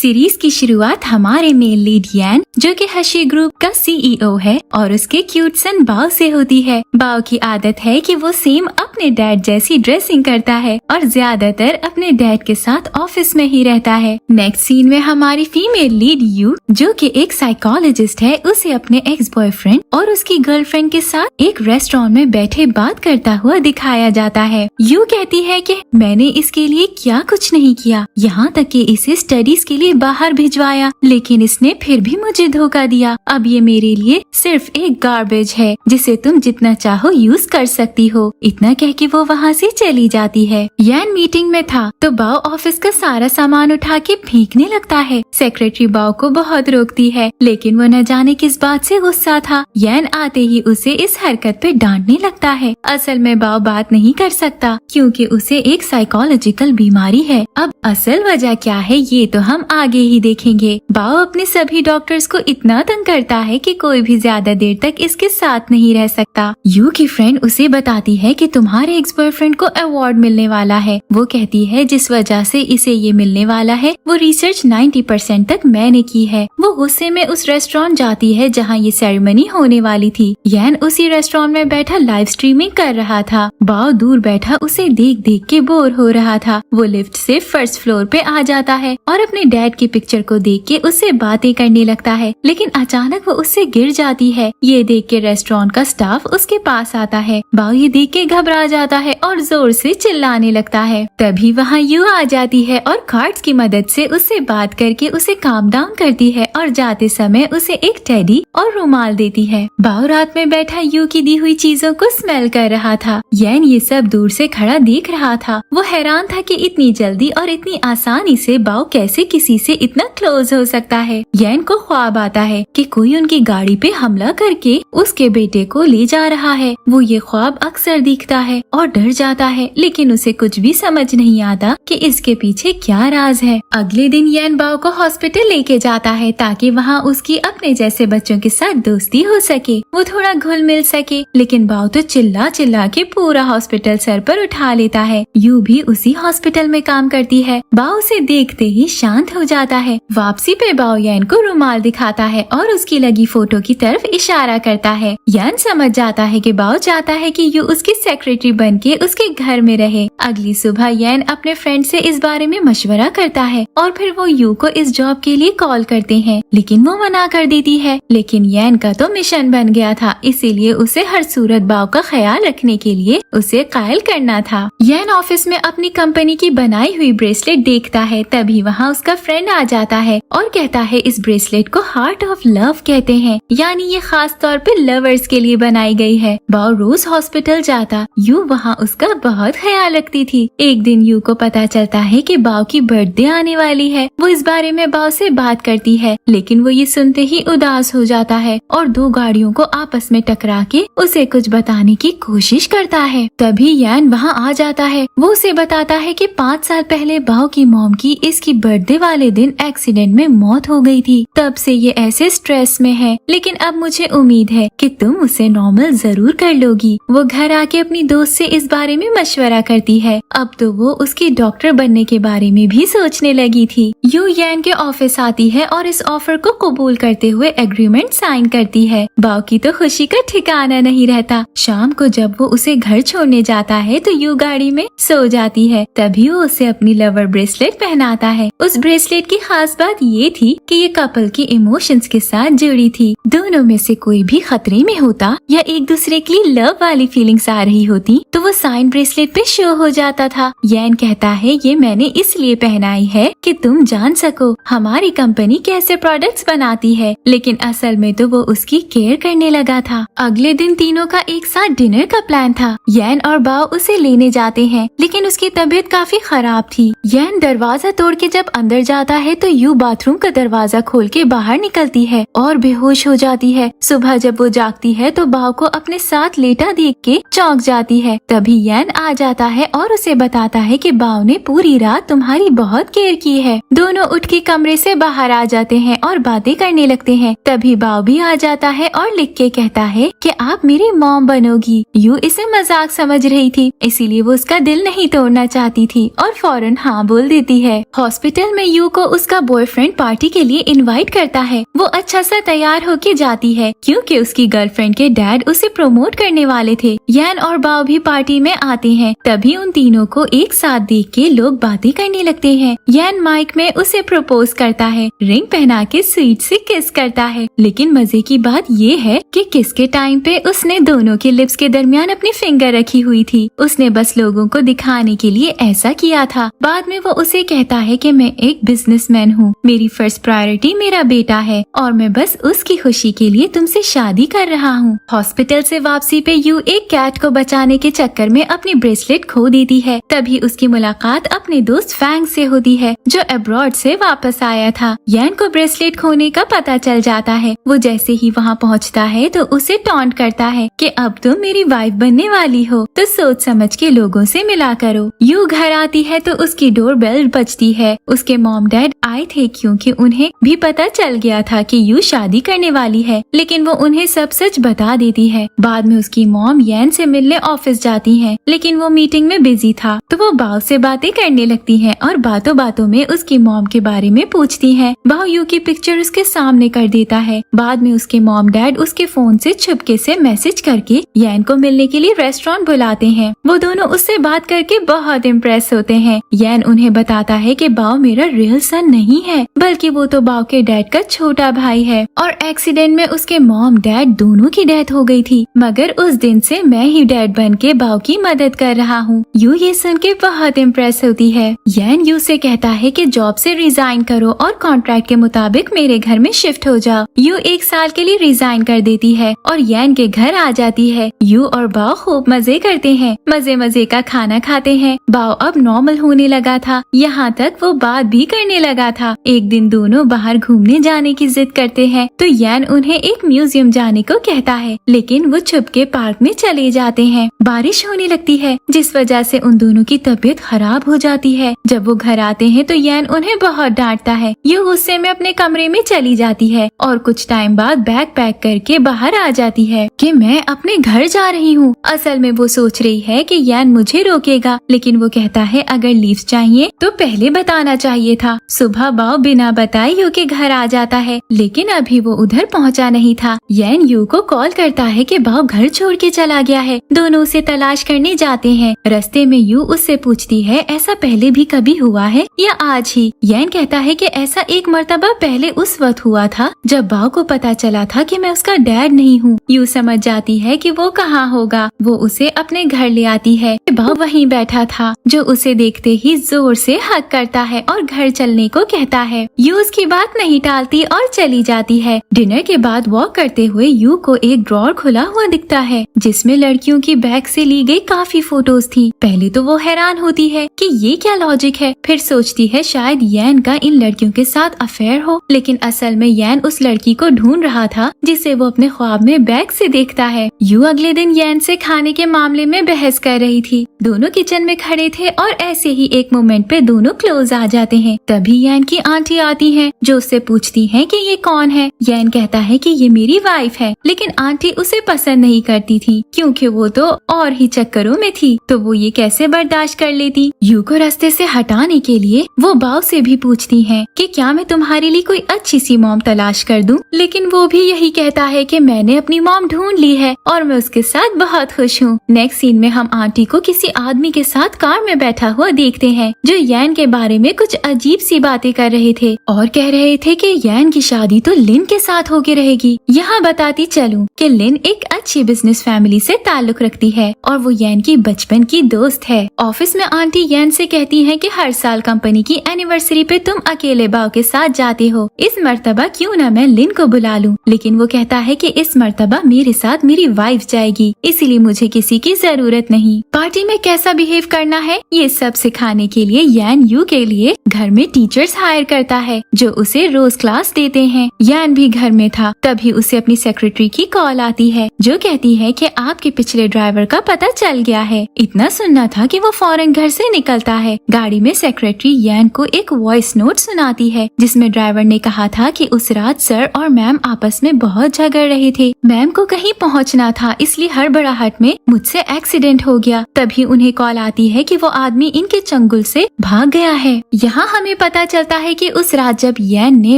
Series की शुरुआत हमारे मेल लीड यान, जो कि हशी ग्रुप का सीईओ है, और उसके क्यूट सन बाव से होती है। बाव की आदत है कि वो सेम अपने डैड जैसी ड्रेसिंग करता है और ज्यादातर अपने डैड के साथ ऑफिस में ही रहता है। नेक्स्ट सीन में हमारी फीमेल लीड यू, जो कि एक साइकोलॉजिस्ट है, उसे अपने एक्स बॉयफ्रेंड और उसकी गर्लफ्रेंड के साथ एक रेस्टोरेंट में बैठे बात करता हुआ दिखाया जाता है। यू कहती है कि मैंने इसके लिए क्या कुछ नहीं किया, यहाँ तक कि इसे स्टडीज के लिए बाहर भिजवाया, लेकिन इसने फिर भी मुझे धोखा दिया। अब ये मेरे लिए सिर्फ एक गार्बेज है जिसे तुम जितना चाहो यूज कर सकती हो। इतना कह के वो वहाँ से चली जाती है। यान मीटिंग में था तो बाव ऑफिस का सारा सामान उठा के फेंकने लगता है। सेक्रेटरी बाव को बहुत रोकती है, लेकिन वो न जाने किस बात से गुस्सा था। यान आते ही उसे इस हरकत पे डांटने लगता है। असल में बाव बात नहीं कर सकता क्योंकि उसे एक साइकोलॉजिकल बीमारी है। अब असल वजह क्या है ये तो हम आगे ही देखेंगे। बाव अपने सभी डॉक्टर्स को इतना तंग करता है कि कोई भी ज्यादा देर तक इसके साथ नहीं रह सकता। यू की फ्रेंड उसे बताती है कि तुम्हारे एक्स बॉयफ्रेंड को अवार्ड मिलने वाला है। वो कहती है जिस वजह से इसे ये मिलने वाला है वो रिसर्च 90% तक मैंने की है। वो गुस्से में उस रेस्टोरेंट जाती है जहाँ ये सेरेमनी होने वाली थी। यान उसी रेस्टोरेंट में बैठा लाइव स्ट्रीमिंग कर रहा था। बाव दूर बैठा उसे देख देख के बोर हो रहा था। वो लिफ्ट से फर्स्ट फ्लोर पे आ जाता है और अपने डैड की पिक्चर को देख के उससे बातें करने लगता है, लेकिन अचानक वो उससे गिर जाती है। ये देख के रेस्टोरेंट का स्टाफ उसके पास आता है। बाव ये देख के घबरा जाता है और जोर से चिल्लाने लगता है। तभी वहाँ यू आ जाती है और कार्ड्स की मदद से उससे बात करके उसे काम डाउन करती है और जाते समय उसे एक टेडी और रुमाल देती है। बाव रात में बैठा यू की दी हुई चीजों को स्मेल कर रहा था। यान ये सब दूर से खड़ा देख रहा था। वो हैरान था कि इतनी जल्दी और इतनी आसानी से बाव कैसे किसी से इतना क्लोज हो सकता है। यान को ख्वाब आता है कि कोई उनकी गाड़ी पे हमला करके उसके बेटे को ले जा रहा है। वो ये ख्वाब अक्सर दिखता है और डर जाता है, लेकिन उसे कुछ भी समझ नहीं आता कि इसके पीछे क्या राज है। अगले दिन यान बाव को हॉस्पिटल लेके जाता है ताकि वहाँ उसकी अपने जैसे बच्चों के साथ दोस्ती हो सके, वो थोड़ा घुल मिल सके। लेकिन बाव तो चिल्ला चिल्ला के पूरा हॉस्पिटल सर पर उठा लेता है। यू भी उसी हॉस्पिटल में काम करती है। बाव उसे देखते ही शांत हो जाता है। वापसी पे बाव यान को रुमाल दिखाता है और उसकी लगी फोटो की तरफ इशारा करता है। यान समझ जाता है कि बाव चाहता है कि यू उसकी सेक्रेटरी बनके उसके घर में रहे। अगली सुबह यान अपने फ्रेंड से इस बारे में मशवरा करता है और फिर वो यू को इस जॉब के लिए कॉल करते हैं, लेकिन वो मना कर देती है। लेकिन यान का तो मिशन बन गया था, इसीलिए उसे हर सूरत बाव का ख्याल रखने के लिए उसे कायल करना था। यान ऑफिस में अपनी कंपनी की बनाई हुई ब्रेसलेट देखता है। तभी वहाँ उसका फ्रेंड आ जाता है और कहता है इस ब्रेसलेट को हार्ट ऑफ लव कहते हैं, यानी ये खास तौर पे लवर्स के लिए बनाई गई है। बाव रोज हॉस्पिटल जाता, यू वहाँ उसका बहुत ख्याल रखती थी। एक दिन यू को पता चलता है कि बाव की बर्थडे आने वाली है। वो इस बारे में बाव से बात करती है, लेकिन वो ये सुनते ही उदास हो जाता है और दो गाड़ियों को आपस में टकरा के उसे कुछ बताने की कोशिश करता है। तभी यान वहाँ आ जाता है। वो उसे बताता है कि 5 साल पहले बाव की मॉम की इसकी बर्थडे वाले दिन एक्सीडेंट में मौत हो गई थी। तब से ये ऐसे स्ट्रेस में है, लेकिन अब मुझे उम्मीद है कि तुम उसे नॉर्मल जरूर कर लोगी। वो घर आके अपनी दोस्त से इस बारे में मशवरा करती है। अब तो वो उसकी डॉक्टर बनने के बारे में भी सोचने लगी थी। यू यान के ऑफिस आती है और इस ऑफर को कबूल करते हुए एग्रीमेंट साइन करती है। बाव की तो खुशी का ठिकाना नहीं रहता। शाम को जब वो उसे घर छोड़ने जाता है तो यू गाड़ी में सो जाती है। तभी वो उसे अपनी लवर ब्रेसलेट पहनाता है। उस ब्रेसलेट की खास बात ये थी कि ये कपल की इमोशंस के साथ जुड़ी थी। दोनों में से कोई भी खतरे में होता या एक दूसरे के लिए लव वाली फीलिंग्स आ रही होती तो वो साइन ब्रेसलेट पे शो हो जाता था। यान कहता है ये मैंने इसलिए पहनाई है कि तुम जान सको हमारी कंपनी कैसे प्रोडक्ट्स बनाती है, लेकिन असल में तो वो उसकी केयर करने लगा था। अगले दिन तीनों का एक साथ डिनर का प्लान था। यान और बाव उसे लेने जाते हैं, लेकिन उसकी तबीयत काफी खराब थी। यान दरवाजा तोड़ के जब अंदर जाता है तो यू बाथरूम का दरवाजा खोल के बाहर निकलती है और बेहोश हो जाती है। सुबह जब वो जागती है तो बाव को अपने साथ लेटा देख के चौंक जाती है। तभी यान आ जाता है और उसे बताता है कि बाव ने पूरी रात तुम्हारी बहुत केयर की है। दोनों उठ के कमरे से बाहर आ जाते हैं और बातें करने लगते हैं। तभी बाव भी आ जाता है और लिख के कहता है कि आप मेरी मॉम बनोगी। यू इसे मजाक समझ रही थी, इसीलिए वो उसका दिल नहीं तोड़ना चाहती थी और फौरन हाँ बोल देती है। हॉस्पिटल में यू को उसका बॉयफ्रेंड पार्टी के लिए इनवाइट करता है। वो अच्छा सा तैयार होके जाती है क्योंकि उसकी गर्लफ्रेंड के डैड उसे प्रमोट करने वाले थे। यान और बाओ भी पार्टी में आते हैं। तभी उन तीनों को एक साथ देख के लोग बातें करने लगते हैं। यान माइक में उसे प्रपोज करता है, रिंग पहना के स्वीट से किस करता है। लेकिन मजे की बात ये है कि किस के टाइम पे उसने दोनों के लिप्स के दरमियान अपनी फिंगर रखी हुई थी। उसने बस लोगों को दिखाने के लिए ऐसा किया था। बाद में वो उसे कहता है कि मैं एक बिजनेसमैन हूँ, मेरी फर्स्ट प्रायोरिटी मेरा बेटा है और मैं बस उसकी खुशी के लिए तुमसे शादी कर रहा हूँ। हॉस्पिटल से वापसी पे यू एक कैट को बचाने के चक्कर में अपनी ब्रेसलेट खो देती है। तभी उसकी मुलाकात अपने दोस्त फैंग से होती है जो अब्रॉड से वापस आया था। यान को ब्रेसलेट खोने का पता चल जाता है। वो जैसे ही वहाँ पहुँचता है तो उसे टॉन्ट करता है कि अब तुम मेरी वाइफ बनने वाली हो तो सोच समझ के लोगों से मिला करो। यू घर आती है तो उसकी डोर बेल बजती है। उसके मॉम डैड आए थे क्योंकि उन्हें भी पता चल गया था कि यू शादी करने वाली है, लेकिन वो उन्हें सब सच बता देती है। बाद में उसकी मॉम यान से मिलने ऑफिस जाती है, लेकिन वो मीटिंग में बिजी था तो वो बाओ से बातें करने लगती है और बातों बातों में उसकी मॉम के बारे में पूछती है। बाओ यू की पिक्चर उसके सामने कर देता है। बाद में उसके मॉम डैड उसके फोन से छुपके से मैसेज करके यान को मिलने के लिए रेस्टोरेंट बुलाते हैं। वो दोनों उससे बात करके बहुत इम्प्रेस होते हैं। यान उन्हें बताता है कि बाओ मेरा रियल सन नहीं है, बल्कि वो तो बाओ के डैड का छोटा भाई है और एक्सीडेंट में उसके मॉम डैड दोनों की डेथ हो गई थी, मगर उस दिन से मैं ही डैड बन के बाओ की मदद कर रहा हूँ। यू ये सुन के बहुत इम्प्रेस होती है। यान यू से कहता है कि जॉब से रिजाइन करो और कॉन्ट्रैक्ट के मुताबिक मेरे घर में शिफ्ट हो जाओ। यू एक साल के लिए रिजाइन कर देती है और यान के घर आ जाती है। यू और बाओ खूब मजे करते हैं, मजे मजे का खाना खाते हैं। बाओ अब नॉर्मल होने लगा था, यहाँ तक वो बात भी करने लगा था। एक दिन दोनों बाहर घूमने जाने की जिद करते हैं तो यान उन्हें एक म्यूजियम जाने को कहता है, लेकिन वो छुप के पार्क में चले जाते हैं। बारिश होने लगती है जिस वजह से उन दोनों की तबीयत खराब हो जाती है। जब वो घर आते हैं तो यान उन्हें बहुत डांटता है। यू गुस्से में अपने कमरे में चली जाती है और कुछ टाइम बाद बैग पैक करके बाहर आ जाती है कि मैं अपने घर जा रही हूँ। असल में वो सोच रही है कि यान मुझे रोकेगा, लेकिन वो कहता है अगर लीव चाहिए तो पहले बताना चाहिए था। सुबह बाओ बिना बताए यू के घर आ जाता है, लेकिन अभी वो उधर पहुँचा नहीं था। यान यू को कॉल करता है कि बाओ घर छोड़ के चला गया है। दोनों उसे तलाश करने जाते हैं। रास्ते में यू उससे पूछती है ऐसा पहले भी कभी हुआ है या आज ही। यान कहता है कि ऐसा एक मर्तबा पहले उस वक्त हुआ था जब बाओ को पता चला था कि मैं उसका डैड नहीं हूँ। यू समझ जाती है कि वो कहाँ होगा। वो उसे अपने घर ले आती है। बाओ वहीं बैठा था जो उसे देखते ही जोर से हक करता है और घर चलने को कहता है। यू उसकी बात नहीं टालती और चली जाती है। डिनर के बाद वॉक करते हुए यू को एक ड्रॉर खुला हुआ दिखता है जिसमें लड़कियों की बैग से ली गई काफी फोटोज थी। पहले तो वो हैरान होती है कि ये क्या लॉजिक है, फिर सोचती है शायद यान का इन लड़कियों के साथ अफेयर हो, लेकिन असल में यान उस लड़की को ढूंढ रहा था जिसे वो अपने ख्वाब में बैग से देखता है। यू अगले दिन यान से खाने के मामले में बहस कर रही थी। दोनों किचन में खड़े थे और ऐसे ही एक मोमेंट पे दोनों क्लोज आ जाते हैं। तभी यान की आंटी आती हैं जो उससे पूछती हैं कि ये कौन है। यान कहता है कि ये मेरी वाइफ है, लेकिन आंटी उसे पसंद नहीं करती थी क्योंकि वो तो और ही चक्करों में थी, तो वो ये कैसे बर्दाश्त कर लेती। यू को रास्ते से हटाने के लिए वो बाओ से भी पूछती हैं कि क्या मैं तुम्हारे लिए कोई अच्छी सी मॉम तलाश कर दूं, लेकिन वो भी यही कहता है कि मैंने अपनी मॉम ढूंढ ली है और मैं उसके साथ बहुत खुश हूँ। नेक्स्ट सीन में हम आंटी को किसी आदमी के साथ कार में बैठा हुआ देखते हैं जो यान के बारे में कुछ अजीब सी बातें कर रहे थे और कह रहे थे कि यान की शादी तो लिन के साथ होके रहेगी। यहाँ बताती चलूं कि लिन एक अच्छी बिजनेस फैमिली से ताल्लुक रखती है और वो यान की बचपन की दोस्त है। ऑफिस में आंटी यान से कहती है कि हर साल कंपनी की एनिवर्सरी पे तुम अकेले बाओ के साथ जाते हो, इस मर्तबा क्यों न मैं लिन को बुला लूं, लेकिन वो कहता है कि इस मर्तबा मेरे साथ मेरी वाइफ जाएगी, इसीलिए मुझे किसी की जरूरत नहीं। पार्टी में कैसा बिहेव करना है ये सब सिखाने के लिए यान यू के लिए घर में टीचर्स हायर करता है जो उसे रोज क्लास देते हैं। यान भी घर में था, तभी उसे अपनी सेक्रेटरी की कॉल आती है जो कहती है कि आपके पिछले ड्राइवर का पता चल गया है। इतना सुनना था कि वो फौरन घर से निकलता है। गाड़ी में सेक्रेटरी यान को एक वॉइस नोट सुनाती है जिसमें ड्राइवर ने कहा था कि उस रात सर और मैम आपस में बहुत झगड़ रहे थे। मैम को कहीं पहुंचना था, इसलिए हड़बड़ाहट में मुझसे एक्सीडेंट हो गया। तभी उन्हें कॉल आती है कि वो आदमी इनके चंगुल से भाग गया है। यहाँ हमें पता चलता है कि उस रात जब यैन ने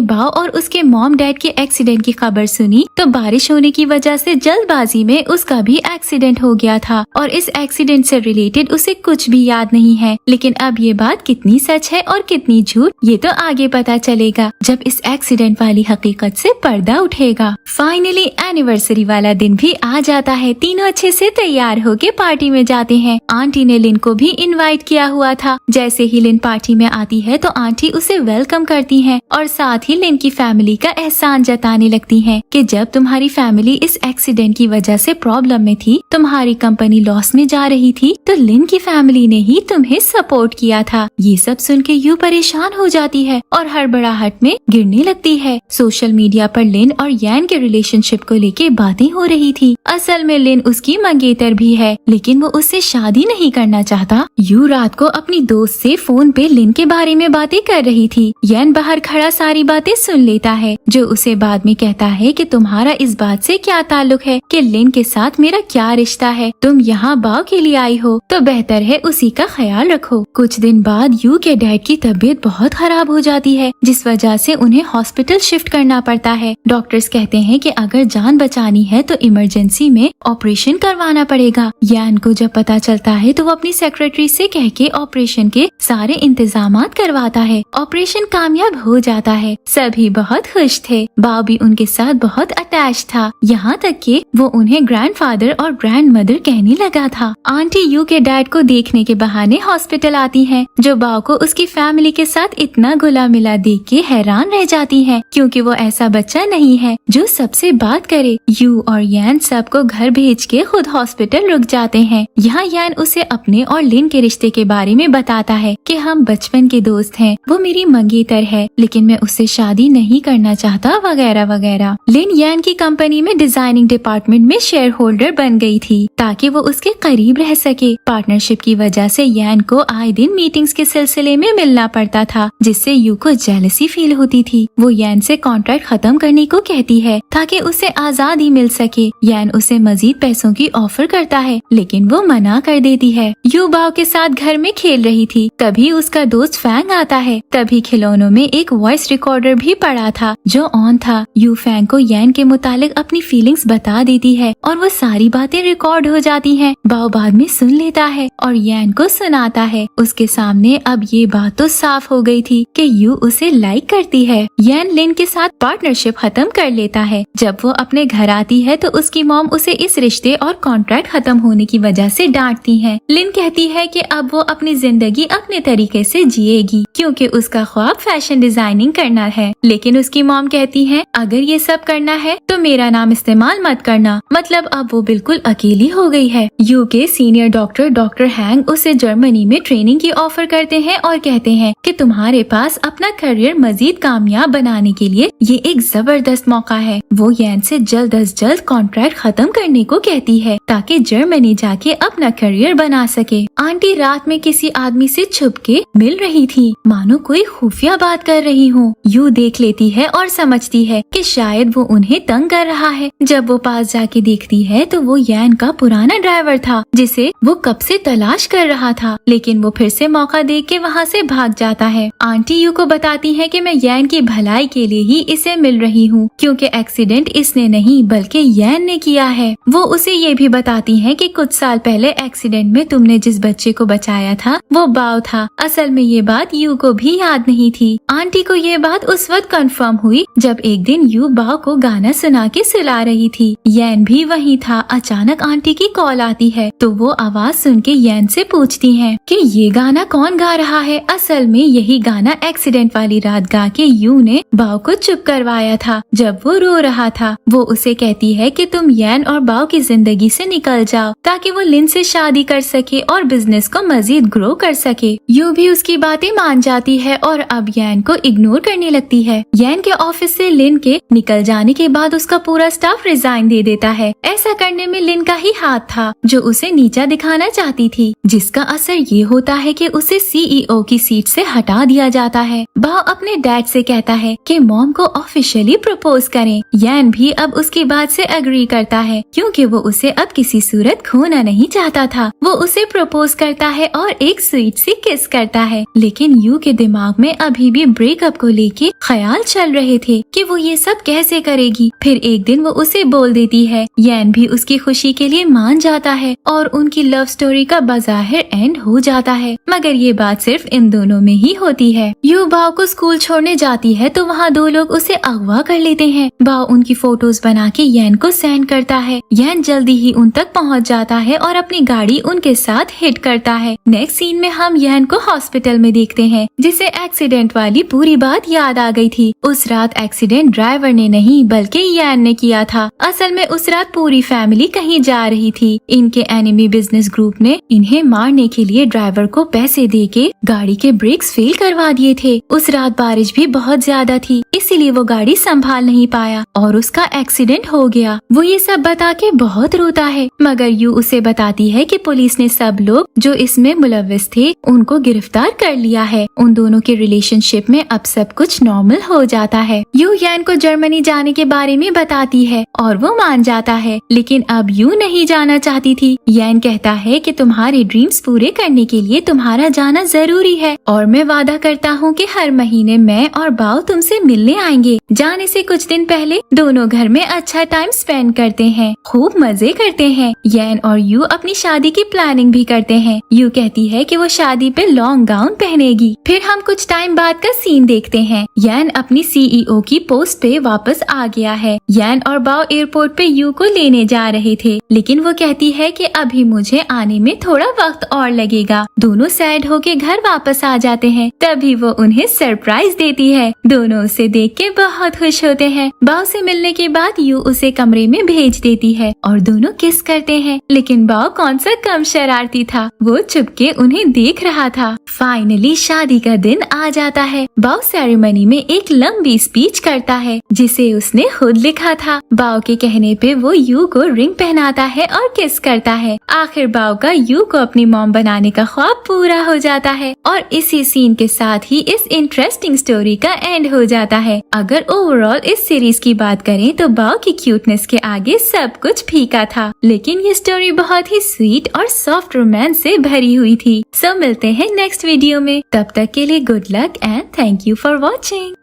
बाओ और उसके मॉम डैड के एक्सीडेंट की खबर सुनी तो बारिश होने की वजह से जल्दबाजी में उसका भी एक्सीडेंट हो गया था और इस एक्सीडेंट से रिलेटेड उसे कुछ भी याद नहीं है। लेकिन अब ये बात कितनी सच है और कितनी झूठ ये तो आगे पता चलेगा जब इस एक्सीडेंट वाली हकीकत से पर्दा उठेगा। फाइनली एनिवर्सरी वाला दिन भी आ जाता है। तीनों अच्छे से तैयार होके पार्टी में जाते हैं। आंटी ने लिन को भी इनवाइट किया हुआ था। जैसे ही लिन पार्टी में आती है तो आंटी उसे वेलकम करती हैं और साथ ही लिन की फैमिली का एहसान जताने लगती हैं कि जब तुम्हारी फैमिली इस एक्सीडेंट की वजह से प्रॉब्लम में थी, तुम्हारी कंपनी लॉस में जा रही थी, तो लिन की फैमिली ने ही तुम्हें सपोर्ट किया था। ये सब सुन के यू परेशान हो जाती है और हड़बड़ाहट में गिरने लगती है। सोशल मीडिया पर लिन और यैन के रिलेशनशिप को लेके बातें हो रही थी। असल में लिन उसकी मंगेतर भी है, लेकिन वो उससे शादी नहीं करना चाहता। यू रात को अपनी दोस्त से फोन पे लिन के बारे में बातें कर रही थी। यैन बाहर खड़ा सारी बातें सुन लेता है, जो उसे बाद में कहता है कि तुम्हारा इस बात से क्या ताल्लुक है कि लिन के साथ मेरा क्या रिश्ता है। तुम यहाँ बाव के लिए आई हो तो बेहतर है उसी का ख्याल रखो। कुछ दिन बाद यू के डैड की तबीयत बहुत खराब हो जाती है, जिस वजह से उन्हें हॉस्पिटल शिफ्ट करना पड़ता है। डॉक्टर्स कहते हैं कि अगर जान बचानी है तो इमरजेंसी में ऑपरेशन करवाना पड़ेगा। यान को जब पता चलता है तो वो अपनी सेक्रेटरी से कह के ऑपरेशन के सारे इंतजामात करवाता है। ऑपरेशन कामयाब हो जाता है। सभी बहुत खुश थे। बाव भी उनके साथ बहुत अटैच था, यहाँ तक कि वो उन्हें ग्रैंडफादर और ग्रैंड मदर कहने लगा था। आंटी यू के डैड को देखने के बहाने हॉस्पिटल आती हैं, जो बाव को उसकी फैमिली के साथ इतना घुला मिला देख के हैरान रह जाती हैं, क्योंकि वो ऐसा बच्चा नहीं है जो सबसे बात करे। यू और यैन सबको घर भेज के खुद हॉस्पिटल रुक जाते हैं। यहाँ यैन उसे अपने और लिन के रिश्ते के बारे में बताता है कि हम बचपन के दोस्त हैं, वो मेरी मंगेतर है, लेकिन मैं उससे शादी नहीं करना चाहता वगैरह वगैरह। लिन यैन की कंपनी में डिजाइनिंग डिपार्टमेंट में शेयर होल्डर बन गई थी ताकि वो उसके करीब रह सके। पार्टनरशिप की वजह से यैन को आए दिन मीटिंग्स के सिलसिले में मिलना पड़ता था, जिससे यू को जेलसी फील होती थी। वो यैन से कॉन्ट्रैक्ट खत्म करने को कहती है ताकि उसे आजादी मिल सके। यैन उसे मजीद पैसों की ऑफर करता है, लेकिन वो मना कर देती है। यू बाव के साथ घर में खेल रही थी, तभी उसका दोस्त फैंग आता है। तभी खिलौनों में एक वॉइस रिकॉर्डर भी पड़ा था जो ऑन था। यू फैंग को यैन के मुतालिक अपनी फीलिंग्स बता देती है और वो सारी बातें रिकॉर्ड हो जाती हैं। बाव बाद में सुन लेता है और यैन को सुनाता है। उसके सामने अब ये बात तो साफ हो गई थी कि यू उसे लाइक करती है। यैन लिन के साथ पार्टनरशिप खत्म कर लेता है। जब वो अपने घर आती है तो उसकी मॉम उसे इस रिश्ते और कॉन्ट्रैक्ट खत्म होने की वजह से डांटती है। लिन कहती है कि अब वो अपनी जिंदगी अपने तरीके से जिएगी, क्योंकि उसका ख्वाब फैशन डिजाइनिंग करना है। लेकिन उसकी मॉम कहती है अगर ये सब करना है तो मेरा नाम इस्तेमाल मत करना। मतलब अब वो बिल्कुल अकेली हो गई है। यू के सीनियर डॉक्टर हैंग उसे जर्मनी में ट्रेनिंग की ऑफर करते हैं और कहते हैं कि तुम्हारे पास अपना करियर मजीद कामयाब बनाने के लिए ये एक जबरदस्त मौका है। वो यैन से जल्द अज जल्द कॉन्ट्रैक्ट खत्म करने को कहती है ताकि जर्मनी जाके अपना करियर बना सके। आंटी रात में किसी आदमी से छुप के मिल रही थी, मानो कोई खुफिया बात कर रही हो। यू देख लेती है और समझती है कि शायद वो उन्हें तंग कर रहा है। जब वो पास जाके देखती है तो वो यैन का पुराना ड्राइवर था, जिसे वो कब से तलाश कर रहा था, लेकिन वो फिर से मौका देख के वहाँ से भाग जाता है। आंटी यू को बताती है कि मैं यैन की भलाई के लिए ही इसे मिल रही हूँ, क्योंकि एक्सीडेंट इसने नहीं बल्कि यैन ने किया है। वो उसे ये भी बताती है कि कुछ साल पहले एक्सीडेंट में तुमने जिस बच्चे को बचाया था वो बाव था। असल में ये बात यू को भी याद नहीं थी। आंटी को ये बात उस वक्त कंफर्म हुई जब एक दिन यू बाव को गाना सुना के सुला रही थी। यैन भी वहीं था। अचानक आंटी की कॉल आती है तो वो आवाज सुन के यैन से पूछती हैं कि ये गाना कौन गा रहा है। असल में यही गाना एक्सीडेंट वाली रात गा के यू ने बाव को चुप करवाया था जब वो रो रहा था। वो उसे कहती है कि तुम यैन और बाव की जिंदगी से निकल जाओ ताकि वो लिन से शादी कर सके और बिजनेस को मजीद ग्रो कर सके। यू भी उसकी बातें मान जाती है और अब यैन को इग्नोर करने लगती है। यैन के ऑफिस से लिन के निकल जाने के बाद उसका पूरा स्टाफ रिजाइन दे देता है। ऐसा करने में लिन का ही हाथ था, जो उसे नीचा दिखाना चाहती थी, जिसका असर ये होता है कि उसे CEO की सीट से हटा दिया जाता है। बाव अपने डैड डैड से कहता है कि मॉम को ऑफिशियली प्रपोज करें। यान भी अब उसकी बात से एग्री करता है क्योंकि वो उसे अब किसी सूरत खोना नहीं चाहता था। वो उसे प्रपोज करता है और एक स्वीट सी किस करता है, लेकिन यू के दिमाग में अभी भी ब्रेकअप को लेके ख्याल चल रहे थे कि वो ये सब कैसे करेगी। फिर एक दिन वो उसे बोल देती है। यान भी उसकी खुशी के लिए मान जाता है और उनकी लव स्टोरी का बाज़ाहिर एंड हो जाता है, मगर ये बात सिर्फ इन दोनों में ही होती है। यू बाओ को स्कूल छोड़ने जाती है तो वहाँ दो लोग उसे अगवा कर लेते हैं। बाओ उनकी फोटोज बना के यान को सेंड करता है। यान जल्दी ही उन तक पहुँच जाता है और अपनी गाड़ी उनके साथ हिट करता है। नेक्स्ट सीन में हम यान को हॉस्पिटल में देखते हैं, जिसे एक्सीडेंट वाली पूरी बात याद आ गई थी। उस रात एक्सीडेंट ड्राइवर ने नहीं बल्कि यान ने किया था। असल में उस रात पूरी फैमिली कहीं जा रही थी। इनके एनिमी बिजनेस ग्रुप ने इन्हें मारने के लिए ड्राइवर को पैसे देके गाड़ी के ब्रेक्स फेल करवा दिए थे। उस रात बारिश भी बहुत ज्यादा थी, इसीलिए वो गाड़ी संभाल नहीं पाया और उसका एक्सीडेंट हो गया। वो ये सब बता के बहुत रोता है, मगर यू उसे बताती है कि पुलिस ने सब लोग जो इसमें मुलव्विस थे उनको गिरफ्तार कर लिया है। उन दोनों के रिलेशनशिप में अब सब कुछ नॉर्मल हो जाता है। यू यान को जर्मनी जाने के बारे में बताती है और वो मान जाता है, लेकिन अब यू नहीं जाना चाहती थी। यान कहता है कि तुम्हारे ड्रीम्स पूरे करने के लिए तुम्हारा जाना जरूरी है और मैं वादा करता हूँ कि हर महीने मैं और बाओ तुमसे मिलने आएंगे। जाने से कुछ दिन पहले दोनों घर में अच्छा टाइम स्पेंड करते हैं, खूब मजे करते हैं। यान और यू अपनी शादी की प्लानिंग भी करते हैं। यू कहती है कि वो शादी पे लॉन्ग गाउन पहनेगी। फिर हम कुछ टाइम बाद का सीन देखते हैं। यान अपनी सीईओ की पोस्ट पे वापस आ गया है। यान और बाओ एयरपोर्ट पे यू को लेने जा रहे थे, लेकिन वो कहती है कि अभी मुझे आने में थोड़ा वक्त और लगेगा। दोनों सैड होके घर वापस आ जाते हैं। तभी वो उन्हें सरप्राइज देती है। दोनों उसे देख के बहुत खुश होते हैं। बाओ से मिलने के बाद यू उसे कमरे में भेज देती है और दोनों किस करते हैं, लेकिन बाओ कौन सा कम शरारती था, वो चुपके उन्हें देख रहा था। फाइनली शादी का दिन आ जाता है। बाओ सेरेमनी में एक लंबी स्पीच करता है जिसे उसने खुद लिखा था। बाओ के कहने पे वो यू को रिंग पहनाता है और किस करता है। आखिर बाओ का यू को अपनी मॉम बनाने का ख्वाब पूरा हो जाता है और इसी सीन के साथ ही इस इंटरेस्टिंग स्टोरी का एंड हो जाता है। अगर ओवरऑल इस सीरीज की बात करें तो बाओ की क्यूटनेस के आगे सब कुछ फीका था, लेकिन ये स्टोरी बहुत ही स्वीट और सॉफ्ट रोमांस से भरी हुई थी। सो मिलते हैं नेक्स्ट वीडियो में, तब तक के लिए good luck and thank you for watching.